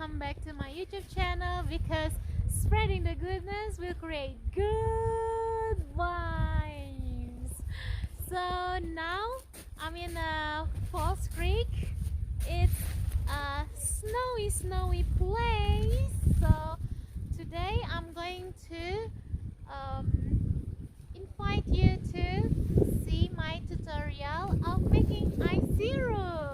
welcome back to my YouTube channel, because spreading the goodness will create good vibes. So now I'm in Falls Creek. It's a snowy place. So today I'm going to invite you to see my tutorial of making ice syrup.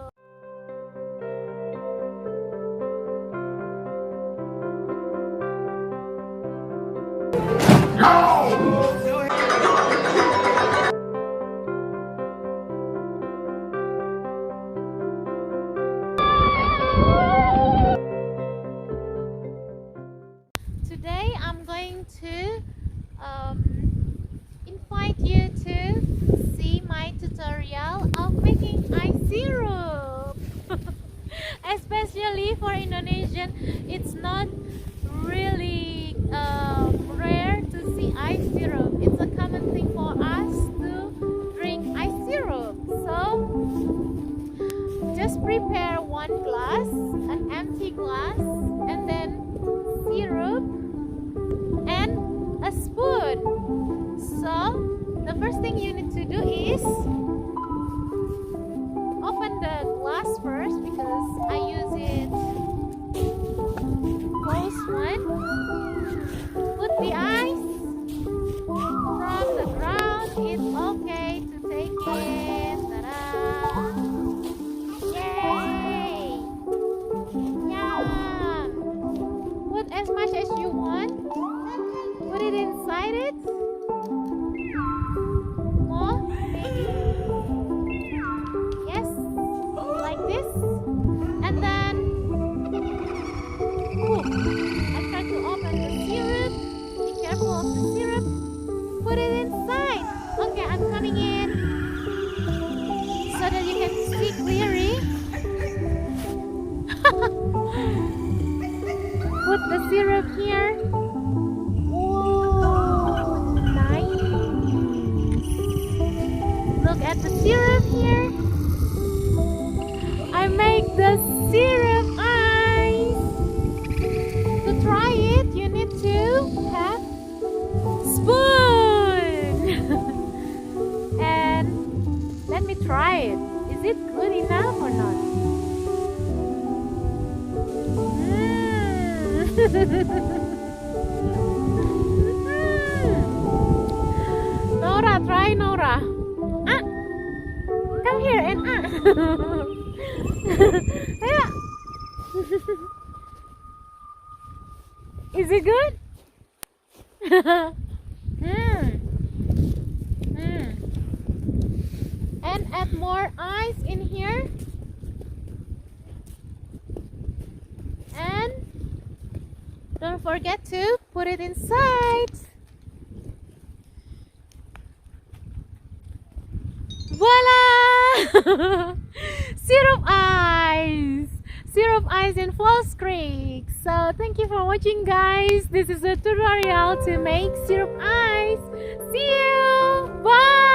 Today I'm going to invite you to see my tutorial of making ice syrup. Especially for Indonesian, it's not really rare to see ice syrup. It's a common thing for us to drink ice syrup. So just prepare one glass, an empty glass, and then syrup and a spoon. So the first thing you need to do is open the glass first, because I use it close one. Put the ice from the ground. It's okay to take it. Ta-da! Yay! Yum! Put as much as you want. Put it inside it. More, maybe. Yes, like this. And then, I try to open the syrup. Be careful of the syrup. Put it inside. Okay, I'm coming in so that you can see clearly. Put the syrup here. Whoa, nice. Look at the syrup here. I make the syrup ice. To try it, you need to have spoon. And let me try it. Is it good enough or not? Nora, try Nora. Come here and yeah. Is it good? And add more ice in here. And don't forget to put it inside. Voila! Syrup ice! Syrup ice in Falls Creek. So thank you for watching, guys. This is a tutorial to make syrup ice. See you! Bye!